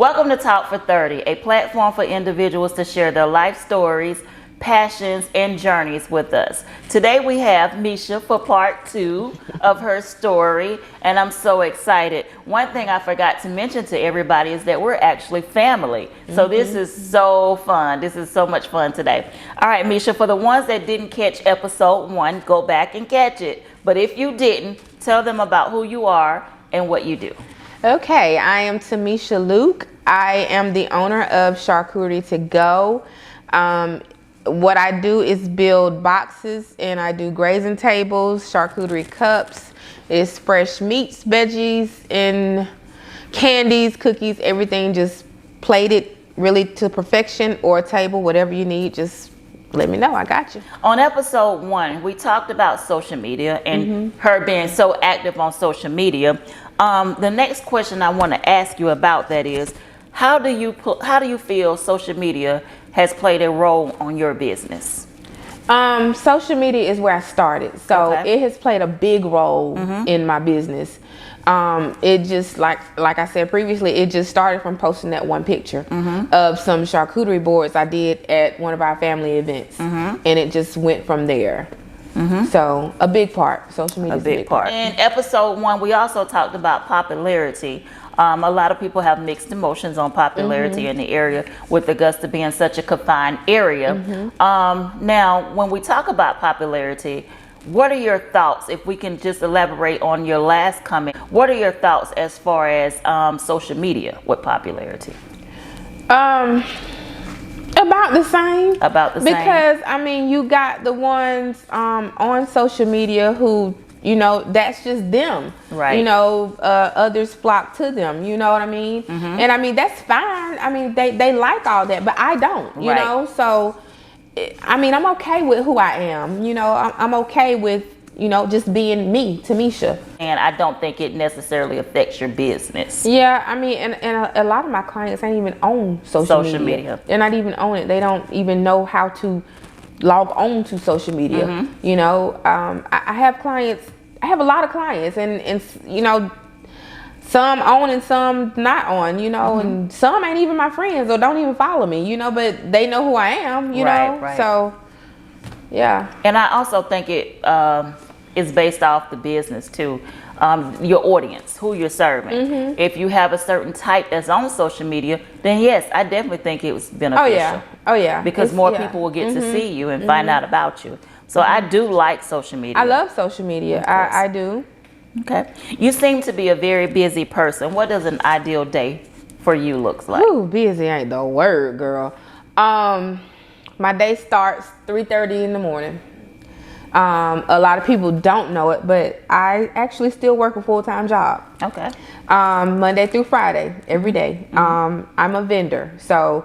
Welcome to Talk for 30, a platform for individuals to share their life stories, passions, and journeys with us. Today we have Temeshia for part 2 of her story, and I'm so excited. One thing I forgot to mention to everybody is that we're actually family. So this is so fun. This is so much fun today. All right, Temeshia, for the ones that didn't catch episode 1, go back and catch it. But if you didn't, tell them about who you are and what you do. Okay, I am Temeshia Luke. I am the owner of Charcuterie To Go. What I do is build boxes, and I do grazing tables, charcuterie cups. It's fresh meats, veggies, and candies, cookies, everything just plated really to perfection, or a table, whatever you need, just let me know. I got you. On episode 1, we talked about social media and her being so active on social media. The next question I want to ask you about that is, how do you feel social media has played a role on your business? Social media is where I started, so it has played a big role in my business. It just like I said previously, it just started from posting that one picture of some charcuterie boards I did at one of our family events, and it just went from there. So a big part. Social media is a big part. In episode 1, we also talked about popularity. A lot of people have mixed emotions on popularity in the area, with Augusta being such a confined area. Now, when we talk about popularity, what are your thoughts, if we can just elaborate on your last comment, what are your thoughts as far as social media with popularity? About the same. About the same. Because, I mean, you got the ones on social media who, you know, that's just them. Right. You know, others flock to them. You know what I mean? And I mean, that's fine. I mean, they like all that, but I don't, you know? So, I mean, I'm okay with who I am. You know, I'm okay with, you know, just being me, Temeshia. And I don't think it necessarily affects your business. Yeah, I mean, and a lot of my clients ain't even own social media. They're not even on it. They don't even know how to log on to social media. You know, I have clients, I have a lot of clients, and you know, some on and some not on, you know, and some ain't even my friends or don't even follow me, you know, but they know who I am, you know, so yeah. And I also think it is based off the business too. Your audience, who you're serving. If you have a certain type that's on social media, then yes, I definitely think it was beneficial. Oh yeah. Because more people will get to see you and find out about you. So I do like social media. I love social media. I do. Okay. You seem to be a very busy person. What does an ideal day for you looks like? Ooh, busy ain't the word, girl. My day starts 3:30 in the morning. A lot of people don't know it, but I actually still work a full-time job. Okay. Monday through Friday, every day. I'm a vendor. So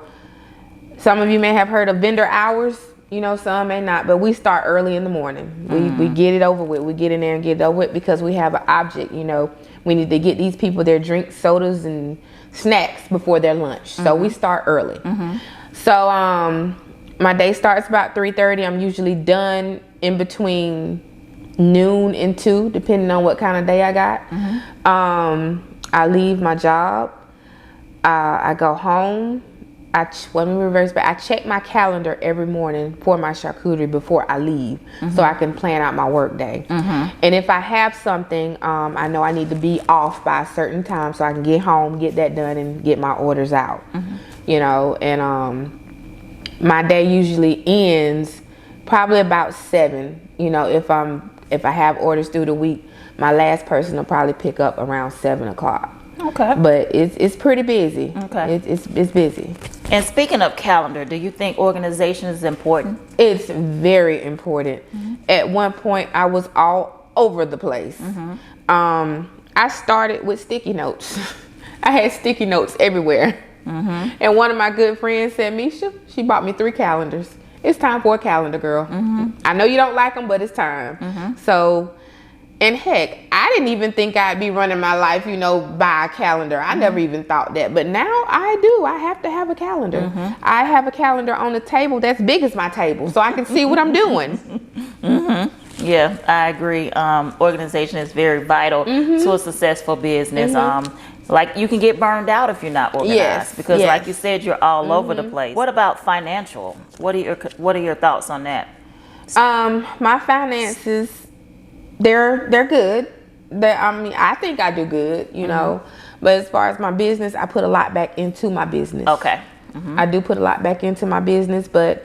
some of you may have heard of vendor hours. You know, some may not, but we start early in the morning. We get it over with. We get in there and get it over with because we have an object. You know, we need to get these people their drinks, sodas, and snacks before their lunch. So we start early. So my day starts about 3:30. I'm usually done in between noon and 2, depending on what kind of day I got. I leave my job. I go home. Let me reverse back. I check my calendar every morning for my charcuterie before I leave, so I can plan out my work day. And if I have something, I know I need to be off by a certain time so I can get home, get that done, and get my orders out. You know, and my day usually ends probably about 7. You know, if I have orders through the week, my last person will probably pick up around 7 o'clock. Okay. But it's pretty busy. Okay. It's busy. And speaking of calendar, do you think organization is important? It's very important. At one point, I was all over the place. I started with sticky notes. I had sticky notes everywhere. And one of my good friends said, Temeshia, she bought me 3 calendars. It's time for a calendar, girl. I know you don't like them, but it's time. So, and heck, I didn't even think I'd be running my life, you know, by a calendar. I never even thought that. But now I do. I have to have a calendar. I have a calendar on the table that's big as my table, so I can see what I'm doing. Yeah, I agree. Organization is very vital to a successful business. Like you can get burned out if you're not organized, Yes, because yes. like you said, you're all over the place. What about financial? What are your thoughts on that? My finances, they're good. I think I do good, you know. But as far as my business, I put a lot back into my business. Okay. I do put a lot back into my business, but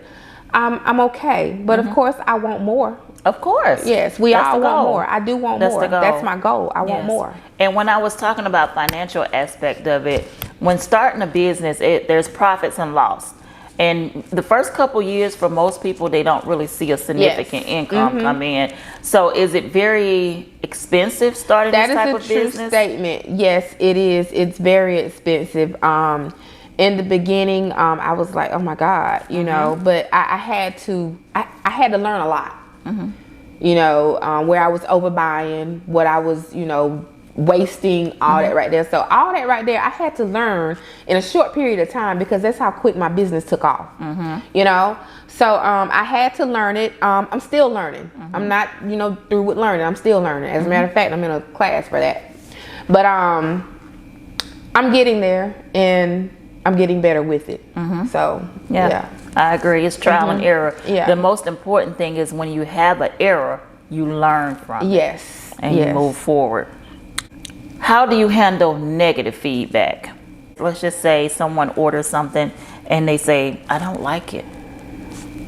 I'm okay. But of course, I want more. Of course. Yes, we That's all the want goal. more. I do want That's more. the goal. That's my goal. I want Yes. more. And when I was talking about financial aspect of it, when starting a business, there's profits and loss. And the first couple years for most people, they don't really see a significant income come in. So is it very expensive starting this type of That is a true business? statement. Yes, it is. It's very expensive. In the beginning, I was like, oh my God, you know, but I had to learn a lot. You know, where I was overbuying, what I was, you know, wasting, all that right there. So all that right there, I had to learn in a short period of time, because that's how quick my business took off. You know, so I had to learn it. I'm still learning. I'm not, you know, through with learning. I'm still learning. As a matter of fact, I'm in a class for that. But I'm getting there, and I'm getting better with it. So yeah. I agree. It's trial and error. Yeah. The most important thing is when you have an error, you learn from it. Yes. And you move forward. How do you handle negative feedback? Let's just say someone orders something and they say, I don't like it.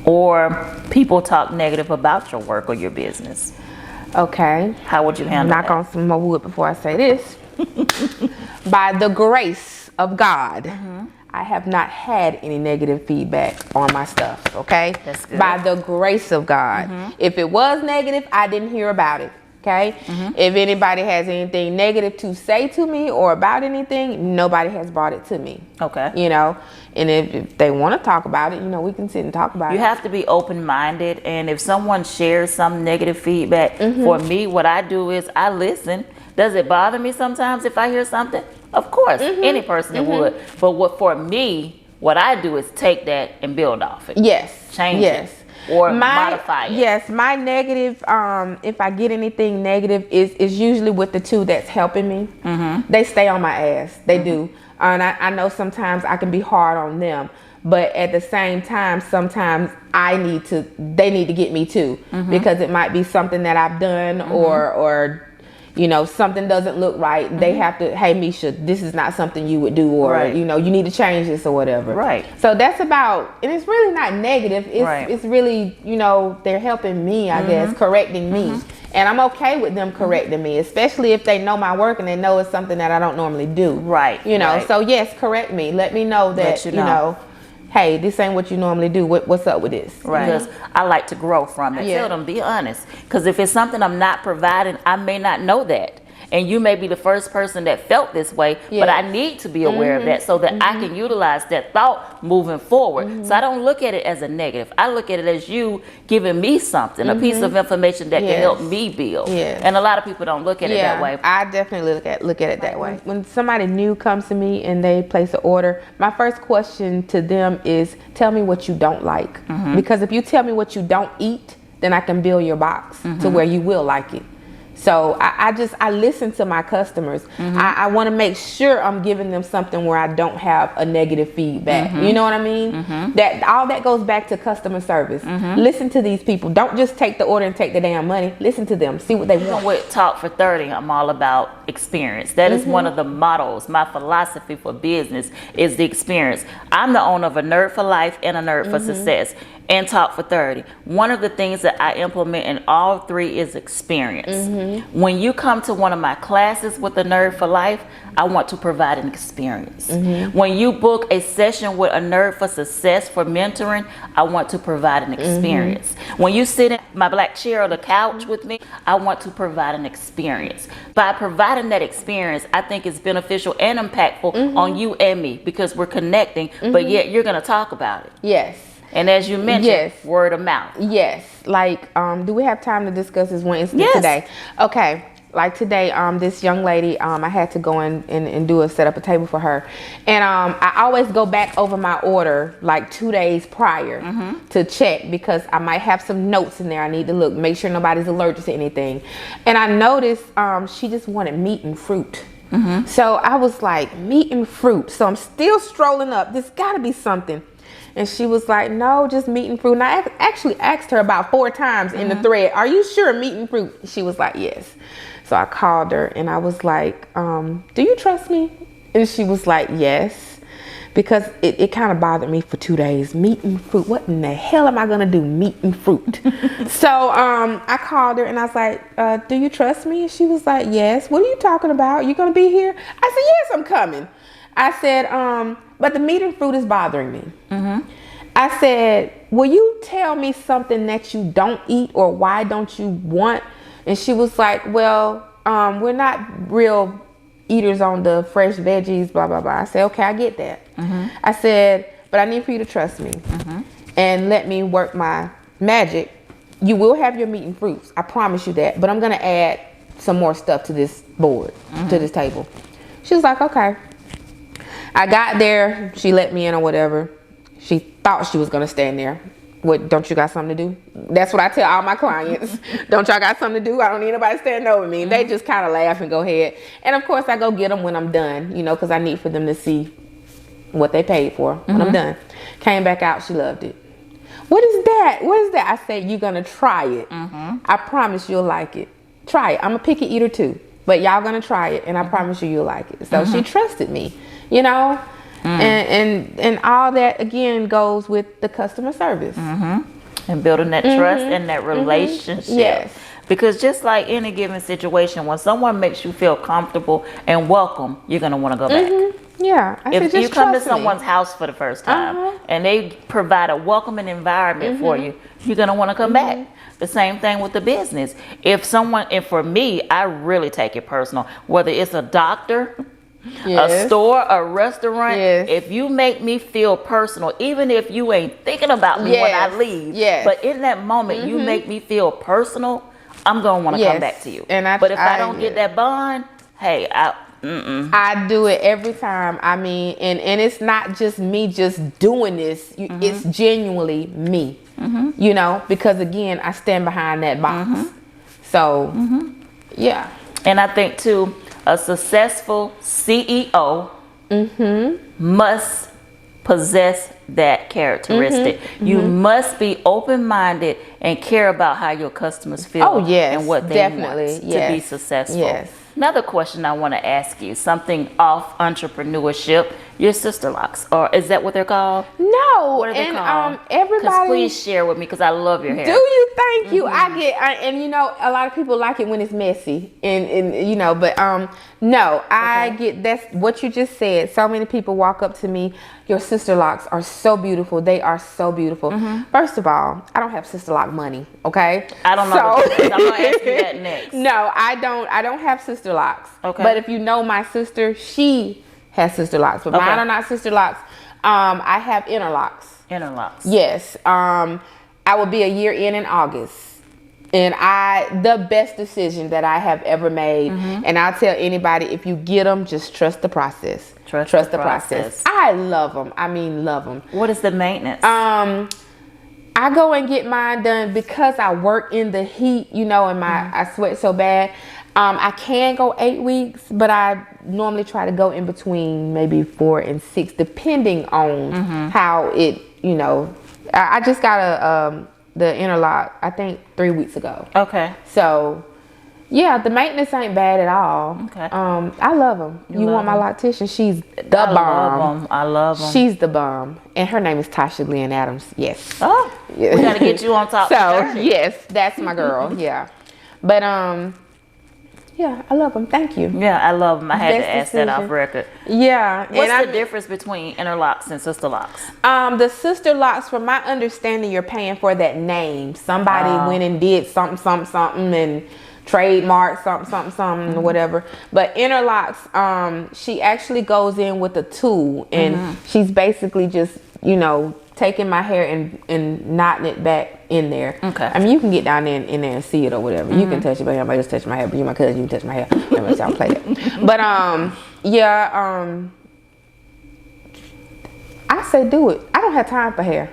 Or people talk negative about your work or your business. Okay. How would you handle Knock that? on some more wood before I say this. By the grace of God, I have not had any negative feedback on my stuff, okay? That's good. By the grace of God. If it was negative, I didn't hear about it, okay? If anybody has anything negative to say to me or about anything, nobody has brought it to me. Okay. You know, and if they want to talk about it, you know, we can sit and talk about You it. have to be open-minded, and if someone shares some negative feedback, for me, what I do is I listen. Does it bother me sometimes if I hear something? Of course, any person would. But for me, what I do is take that and build off it. Yes. Change yes. it or modify it. Yes, my negative, if I get anything negative, is usually with the two that's helping me. They stay on my ass. They do. And I know sometimes I can be hard on them. But at the same time, sometimes they need to get me too. Because it might be something that I've done or you know, something doesn't look right. They have to, hey, Misha, this is not something you would do, or, you know, you need to change this or whatever. Right. So that's about, and it's really not negative. It's really, you know, they're helping me, I guess, correcting me. And I'm okay with them correcting me, especially if they know my work and they know it's something that I don't normally do. Right. You know, right. So yes, correct me. Let me know that, you know, hey, this ain't what you normally do. What's up with this? Right. Because I like to grow from it. Tell them, be honest. Because if it's something I'm not providing, I may not know that. And you may be the first person that felt this way, but I need to be aware of that so that I can utilize that thought moving forward. So I don't look at it as a negative. I look at it as you giving me something, a piece of information that can help me build. And a lot of people don't look at it that way. I definitely look at it that way. When somebody new comes to me and they place an order, my first question to them is, tell me what you don't like. Because if you tell me what you don't eat, then I can build your box to where you will like it. So I listen to my customers. I want to make sure I'm giving them something where I don't have a negative feedback. You know what I mean? That all that goes back to customer service. Listen to these people. Don't just take the order and take the damn money. Listen to them. See what they want. With Talk for 30, I'm all about experience. That is one of the mottos. My philosophy for business is the experience. I'm the owner of a Nerd for Life and a Nerd for Success and Talk for 30. One of the things that I implement in all three is experience. When you come to one of my classes with a Nerd for Life, I want to provide an experience. When you book a session with a Nerd for Success for mentoring, I want to provide an experience. When you sit in my black chair or the couch with me, I want to provide an experience. By providing that experience, I think it's beneficial and impactful on you and me, because we're connecting, but yet you're going to talk about it. Yes. And as you mentioned, word of mouth. Yes. Like, do we have time to discuss this one incident today? Okay. Like today, this young lady, I had to go in and set up a table for her. And I always go back over my order like 2 days prior to check, because I might have some notes in there I need to look, make sure nobody's allergic to anything. And I noticed she just wanted meat and fruit. So I was like, meat and fruit. So I'm still strolling up. There's got to be something. And she was like, no, just meat and fruit. And I actually asked her about 4 times in the thread, are you sure meat and fruit? She was like, yes. So I called her and I was like, do you trust me? And she was like, yes. Because it kind of bothered me for 2 days. Meat and fruit. What in the hell am I going to do? Meat and fruit. So I called her and I was like, do you trust me? And she was like, yes. What are you talking about? You going to be here? I said, yes, I'm coming. I said, but the meat and fruit is bothering me. I said, will you tell me something that you don't eat or why don't you want? And she was like, well, we're not real eaters on the fresh veggies, blah, blah, blah. I said, okay, I get that. I said, but I need for you to trust me and let me work my magic. You will have your meat and fruits. I promise you that. But I'm going to add some more stuff to this board, to this table. She was like, okay. I got there. She let me in or whatever. She thought she was going to stand there. What, don't you got something to do? That's what I tell all my clients. Don't y'all got something to do? I don't need nobody standing over me. They just kind of laugh and go ahead. And of course I go get them when I'm done, you know, because I need for them to see what they paid for when I'm done. Came back out. She loved it. What is that? What is that? I said, you're going to try it. I promise you'll like it. Try it. I'm a picky eater too, but y'all going to try it. And I promise you'll like it. So she trusted me, you know. And all that again goes with the customer service and building that trust and that relationship. Yes, because just like any given situation, when someone makes you feel comfortable and welcome, you're gonna want to go back. Yeah, if you come to someone's house for the first time and they provide a welcoming environment for you, you're gonna want to come back. The same thing with the business. If someone, and for me, I really take it personal, whether it's a doctor, a store, a restaurant, if you make me feel personal, even if you ain't thinking about me when I leave, but in that moment you make me feel personal, I'm gonna want to come back to you. But if I don't get that bond, hey, I do it every time. I mean, and it's not just me just doing this. It's genuinely me, you know, because again, I stand behind that box. So, yeah. And I think too, a successful CEO must possess that characteristic. You must be open-minded and care about how your customers feel and what they want to be successful. Another question I want to ask you, something off entrepreneurship, your sister locks, or is that what they're called? No, what are they called? Everybody, please share with me because I love your hair. Do you? Thank you. And you know, a lot of people like it when it's messy, and you know, but no, I get that's what you just said. So many people walk up to me, your sister locks are so beautiful. They are so beautiful. First of all, I don't have sister lock money. Okay, I don't know. I'm gonna ask you that next. No, I don't have sister locks. Okay, but if you know my sister, she has sister locks, but mine are not sister locks. I have interlocks. Interlocks. Yes. I will be a year in August, and the best decision that I have ever made. And I'll tell anybody, if you get them, just trust the process. Trust the process. I love them. I mean, love them. What is the maintenance? I go and get mine done because I work in the heat, you know, and I sweat so bad. I can go 8 weeks, but I normally try to go in between maybe 4 and 6, depending on how it, you know. I just got the interlock, I think 3 weeks ago. Okay. So, yeah, the maintenance ain't bad at all. Okay. I love them. You want my loctician? She's the bomb. I love them. She's the bomb, and her name is Tasha Lynn Adams. Yes. Oh, we gotta get you on top. So yes, that's my girl. Yeah, but yeah, I love them. Thank you. Yeah, I love them. I had to ask that off record. Yeah. What's the difference between interlocks and sister locks? The sister locks, from my understanding, you're paying for that name. Somebody went and did something, and trademark something, or whatever. But interlocks, she actually goes in with a tool, and she's basically just, you know, taking my hair and knotting it back in there. Okay. I mean, you can get down there in there and see it or whatever. You can touch it, but everybody just touch my hair. But you're my cousin, you can touch my hair. Everybody y'all play that. But I say do it. I don't have time for hair.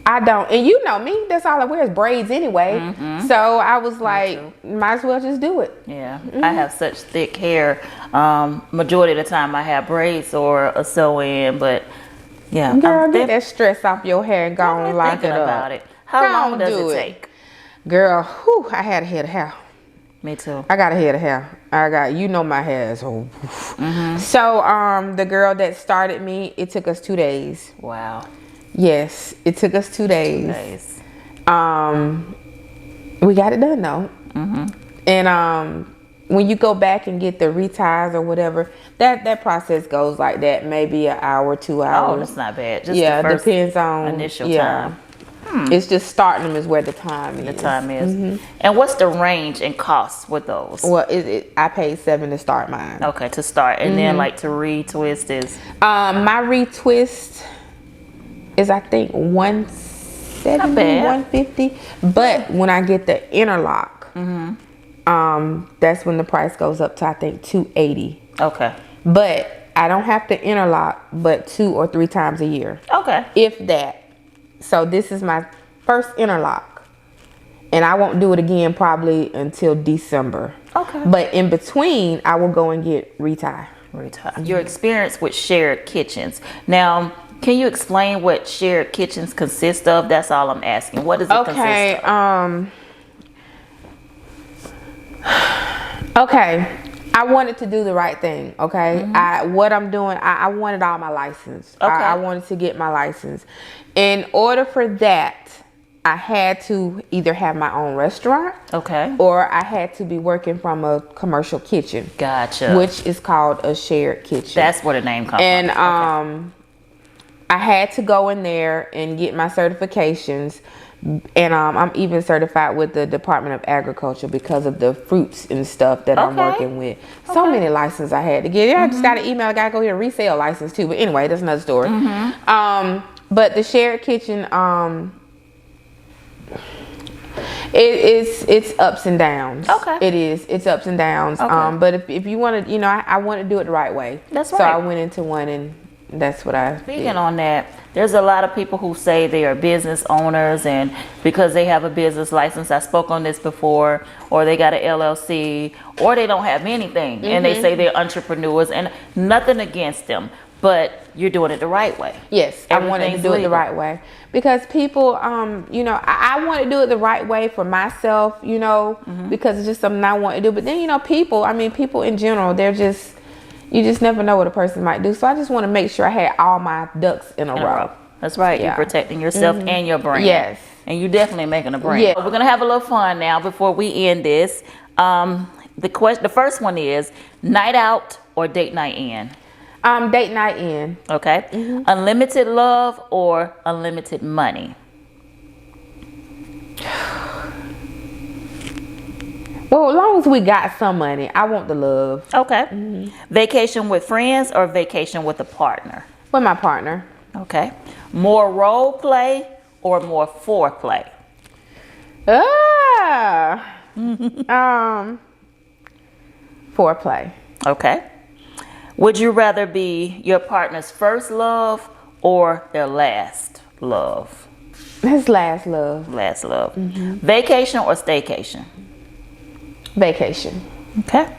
I don't. And you know me, that's all I wear is braids anyway. So I was like, might as well just do it. Yeah, I have such thick hair. Majority of the time I have braids or a sew-in, but yeah. Girl, get that stress off your hair and go and lock it thinking up. about it. How long does it take? Girl, whew, I had a head of hair. Me too. I got a head of hair. You know my hair is so. So the girl that started me, it took us 2 days. Wow. Yes, it took us 2 days. Nice. We got it done though. And when you go back and get the reties or whatever, that process goes like that, maybe an hour, 2 hours. Oh, that's not bad. Just yeah, the first depends on initial time. It's just starting them is where the time is. The time is. And what's the range in costs with those? Well, I paid $7 to start mine. Okay, to start, and then like to retwist is. My retwist is I think 170, Not bad. 150. But when I get the interlock, that's when the price goes up to I think 280. Okay. But I don't have to interlock but 2 or 3 times a year. Okay. If that. So this is my first interlock. And I won't do it again probably until December. Okay. But in between, I will go and get retie. Your experience with shared kitchens. Now, can you explain what shared kitchens consist of? That's all I'm asking. What does it consist of? Okay. I wanted to do the right thing, okay? What I'm doing, I wanted all my license. Okay. I wanted to get my license. In order for that, I had to either have my own restaurant, Okay. or I had to be working from a commercial kitchen. Gotcha. Which is called a shared kitchen. That's where the name comes and, from. I had to go in there and get my certifications. And I'm even certified with the Department of Agriculture because of the fruits and stuff that I'm working with. So many licenses I had to get. Yeah, I just got an email. I got to go get a resale license too. But anyway, that's another story. But the shared kitchen, it's ups and downs. Okay. It is. It's ups and downs. Okay. But if you want to, I want to do it the right way. That's So right. I went into one and that's what I Speaking did. on that, there's a lot of people who say they are business owners, and because they have a business license, I spoke on this before, or they got an LLC, or they don't have anything, and they say they're entrepreneurs, and nothing against them, but you're doing it the right way. Yes, I wanted to Everything's do it the legal. right way because people, I want to do it the right way for myself, because it's just something I want to do. But then, people in general, you just never know what a person might do. So I just want to make sure I had all my ducks in a row. That's right. Yeah. You're protecting yourself and your brand. Yes. And you're definitely making a brand. Yeah. We're gonna have a little fun now before we end this. The first one is night out or date night in. Date night in. Okay. Unlimited love or unlimited money. Well, as long as we got some money, I want the love Okay. Vacation with friends or vacation with a partner. with my partner. Okay. More role play or more foreplay. Foreplay. Okay. Would you rather be your partner's first love or their last love? His last love. Last love. Vacation or staycation? Vacation. Okay.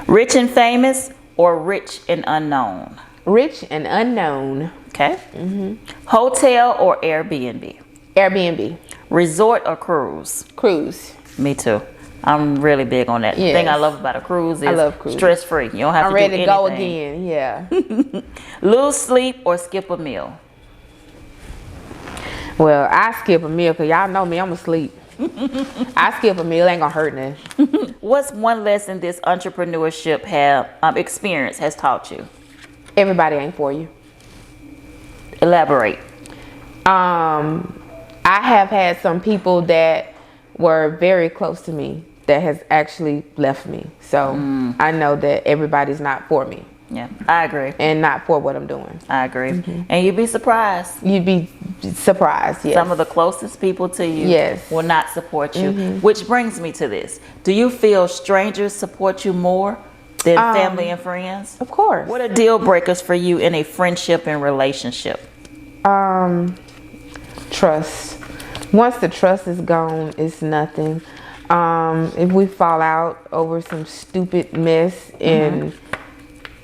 Rich and famous or rich and unknown? Rich and unknown. Okay. Hotel or Airbnb? Airbnb. Resort or cruise? Cruise. Me too. I'm really big on that. The thing I Yes. love about a cruise is I love cruise. stress free. You don't have I'm to ready do to go anything. again. Yeah. Lose sleep or skip a meal? Well, I skip a meal because y'all know me. I'm asleep. I skip a meal. Ain't gonna hurt nothing. What's one lesson this entrepreneurship experience has taught you? Everybody ain't for you. Elaborate. I have had some people that were very close to me that has actually left me. So I know that everybody's not for me Yeah, I agree. and not for what I'm doing. I agree. And you'd be surprised. You'd be surprised. Yes. Some of the closest people to you Yes. will not support you. Which brings me to this. Do you feel strangers support you more than family and friends? Of course. What are deal breakers for you in a friendship and relationship? trust. Once the trust is gone, it's nothing. If we fall out over some stupid mess and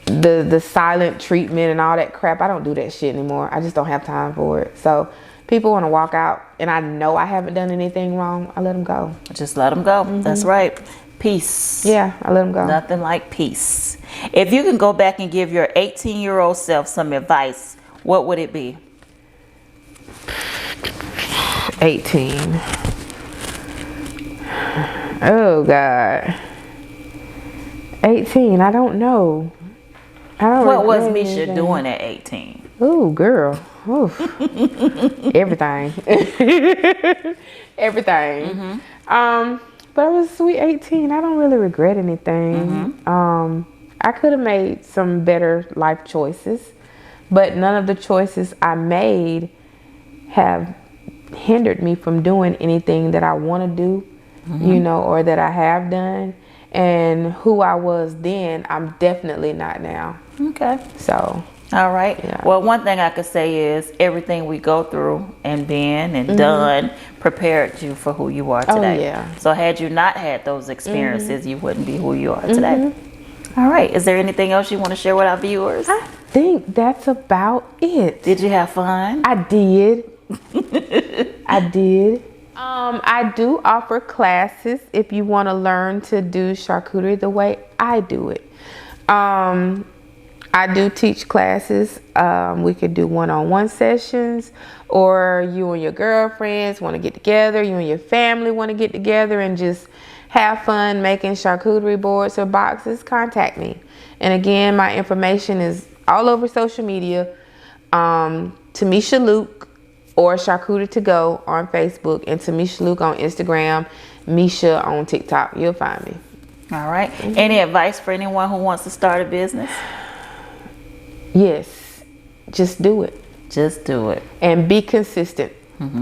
the silent treatment and all that crap, I don't do that shit anymore. I just don't have time for it. So people want to walk out and I know I haven't done anything wrong, I let them go. Just let them go. That's right. Peace. Yeah, I let them go. Nothing like peace. If you can go back and give your 18-year-old self some advice, what would it be? 18. Oh God. 18, I don't know. What was Misha doing at 18? Ooh, girl. Oof. Everything. Everything. But I was a sweet 18. I don't really regret anything. I could have made some better life choices, but none of the choices I made have hindered me from doing anything that I want to do, you know, or that I have done. And who I was then, I'm definitely not now. Okay. So. All right. Yeah. Well, one thing I could say is everything we go through and been and done prepared you for who you are today. Oh, yeah. So had you not had those experiences, you wouldn't be who you are today. All right. Is there anything else you want to share with our viewers? I think that's about it. Did you have fun? I did. I did. I do offer classes if you want to learn to do charcuterie the way I do it. I do teach classes. We could do one-on-one sessions, or you and your girlfriends want to get together, you and your family want to get together and just have fun making charcuterie boards or boxes. Contact me. And again, my information is all over social media. Temeshia Luke or Charcuterie To Go on Facebook, and Temeshia Luke on Instagram, Misha on TikTok. You'll find me. All right. Any advice for anyone who wants to start a business? Yes. Just do it. Just do it. And be consistent.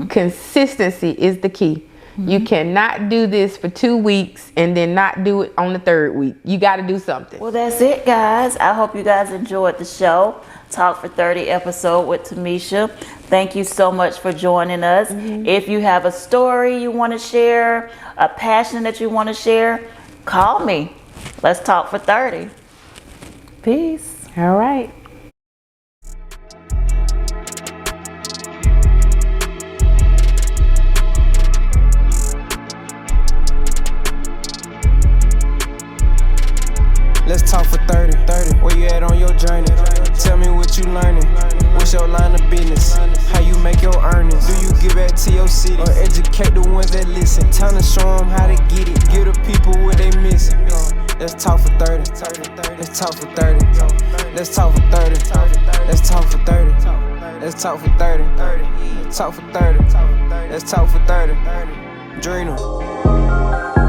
Consistency is the key. You cannot do this for 2 weeks and then not do it on the 3rd week. You got to do something. Well, that's it, guys. I hope you guys enjoyed the show. Talk for 30 episode with Temeshia. Thank you so much for joining us. If you have a story you want to share, a passion that you want to share, call me. Let's talk for 30. Peace. All right. Let's talk for 30. Where you at on your journey? Tell me what you learning. What's your line of business? How you make your earnings? Do you give back to your city or educate the ones that listen? Time to show them how to get it. Give the people what they missing. Let's talk for 30. Let's talk for 30. Let's talk for 30. Let's talk for 30. Let's talk for 30. Let's talk for 30. Let's talk for 30. Drina.